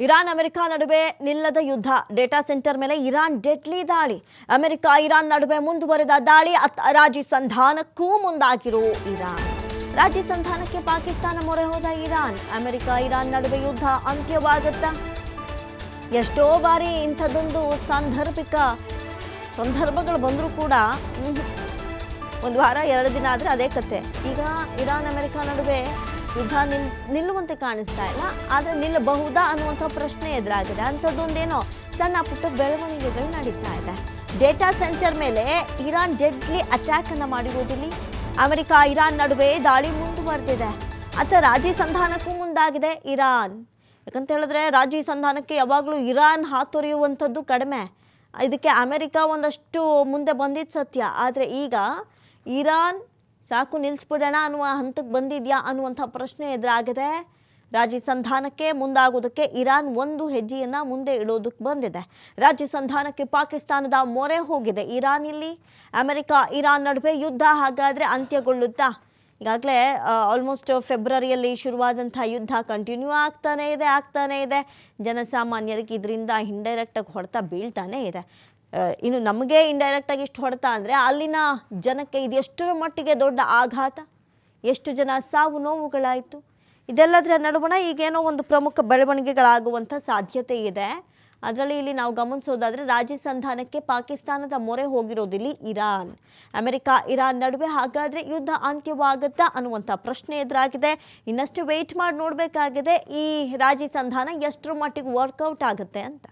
Iran America ನಡುವೆ ನಿಲ್ಲದ ಯುದ್ಧ. Data centre ಮೇಲೆ ಇರಾನ್ ಡೆಡ್ಲಿ ದಾಳಿ. ಅಮೆರಿಕ ಇರಾನ್ ನಡುವೆ ಮುಂದುವರೆದ ದಾಳಿ, ರಾಜಿ ಸಂಧಾನಕ್ಕೂ ಮುಂದಾಗಿರೋ ಇರಾನ್. ರಾಜಿ ಸಂಧಾನಕ್ಕೆ ಪಾಕಿಸ್ತಾನ ಮೊರೆ ಹೋದ ಇರಾನ್. ಅಮೆರಿಕ ಇರಾನ್ ನಡುವೆ ಯುದ್ಧ ಅಂತ್ಯವಾಗುತ್ತಾ? ಎಷ್ಟೋ ಬಾರಿ ಇಂಥದ್ದೊಂದು ಸಂದರ್ಭಗಳು ಬಂದರೂ ಕೂಡ ಒಂದು ವಾರ 2 ದಿನ ಆದರೆ ಅದೇ ಕತೆ. ಈಗ ಇರಾನ್ ಅಮೆರಿಕ ನಡುವೆ ಯುದ್ಧ ನಿಲ್ಲುವಂತೆ ಕಾಣಿಸ್ತಾ ಇಲ್ಲ, ಆದರೆ ನಿಲ್ಲಬಹುದಾ ಅನ್ನುವಂಥ ಪ್ರಶ್ನೆ ಎದುರಾಗಿದೆ. ಅಂಥದ್ದೊಂದೇನೋ ಸಣ್ಣ ಪುಟ್ಟ ಬೆಳವಣಿಗೆಗಳು ನಡೀತಾ ಇದೆ. ಡೇಟಾ ಸೆಂಟರ್ ಮೇಲೆ ಇರಾನ್ ಡೆಡ್ಲಿ ಅಟ್ಯಾಕ್ ಅನ್ನು ಮಾಡಿರುವುದಿಲ್ಲ. ಅಮೆರಿಕ ಇರಾನ್ ನಡುವೆ ದಾಳಿ ಮುಂದುವರೆದಿದೆ. ಅಥವಾ ರಾಜಿ ಸಂಧಾನಕ್ಕೂ ಮುಂದಾಗಿದೆ ಇರಾನ್. ಯಾಕಂತ ಹೇಳಿದ್ರೆ ರಾಜಿ ಸಂಧಾನಕ್ಕೆ ಯಾವಾಗಲೂ ಇರಾನ್ ಹಾತೊರೆಯುವಂಥದ್ದು ಕಡಿಮೆ. ಇದಕ್ಕೆ ಅಮೆರಿಕ ಒಂದಷ್ಟು ಮುಂದೆ ಬಂದಿದ್ದು ಸತ್ಯ. ಆದರೆ ಈಗ ಇರಾನ್ ಸಾಕು ನಿಲ್ಲಿಸ್ಬಿಡೋಣ ಅನ್ನುವ ಹಂತಕ್ಕೆ ಬಂದಿದೆಯಾ ಅನ್ನುವಂಥ ಪ್ರಶ್ನೆ ಎದುರಾಗಿದೆ. ರಾಜಿ ಸಂಧಾನಕ್ಕೆ ಮುಂದಾಗೋದಕ್ಕೆ ಇರಾನ್ ಒಂದು ಹೆಜ್ಜೆಯನ್ನು ಮುಂದೆ ಇಡೋದಕ್ಕೆ ಬಂದಿದೆ. ರಾಜಿ ಸಂಧಾನಕ್ಕೆ ಪಾಕಿಸ್ತಾನದ ಮೊರೆ ಹೋಗಿದೆ ಇರಾನ್. ಇಲ್ಲಿ ಅಮೆರಿಕ ಇರಾನ್ ನಡುವೆ ಯುದ್ಧ ಹಾಗಾದರೆ ಅಂತ್ಯಗೊಳ್ಳುತ್ತಾ? ಈಗಾಗಲೇ ಆಲ್ಮೋಸ್ಟ್ ಫೆಬ್ರವರಿಯಲ್ಲಿ ಶುರುವಾದಂಥ ಯುದ್ಧ ಕಂಟಿನ್ಯೂ ಆಗ್ತಾನೇ ಇದೆ. ಜನಸಾಮಾನ್ಯರಿಗೆ ಇದರಿಂದ ಇಂಡೈರೆಕ್ಟಾಗಿ ಹೊಡೆತ ಬೀಳ್ತಾನೇ ಇದೆ. ಇನ್ನು ನಮಗೆ ಇಂಡೈರೆಕ್ಟಾಗಿ ಇಷ್ಟು ಹೊಡೆತ ಅಂದರೆ ಅಲ್ಲಿನ ಜನಕ್ಕೆ ಇದು ಎಷ್ಟರ ಮಟ್ಟಿಗೆ ದೊಡ್ಡ ಆಘಾತ, ಎಷ್ಟು ಜನ ಸಾವು ನೋವುಗಳಾಯಿತು. ಇದೆಲ್ಲದರ ನಡುವಣ ಈಗೇನೋ ಒಂದು ಪ್ರಮುಖ ಬೆಳವಣಿಗೆಗಳಾಗುವಂಥ ಸಾಧ್ಯತೆ ಇದೆ. ಅದರಲ್ಲಿ ಇಲ್ಲಿ ನಾವು ಗಮನಿಸೋದಾದರೆ ರಾಜಿ ಸಂಧಾನಕ್ಕೆ ಪಾಕಿಸ್ತಾನದ ಮೊರೆ ಹೋಗಿರೋದಿಲ್ಲಿ ಇರಾನ್. ಅಮೆರಿಕ ಇರಾನ್ ನಡುವೆ ಹಾಗಾದರೆ ಯುದ್ಧ ಅಂತ್ಯವಾಗುತ್ತಾ ಅನ್ನುವಂಥ ಪ್ರಶ್ನೆ ಎದುರಾಗಿದೆ. ಇನ್ನಷ್ಟು ವೆಯ್ಟ್ ಮಾಡಿ ನೋಡಬೇಕಾಗಿದೆ ಈ ರಾಜಿ ಸಂಧಾನ ಎಷ್ಟರ ಮಟ್ಟಿಗೆ ವರ್ಕೌಟ್ ಆಗುತ್ತೆ ಅಂತ.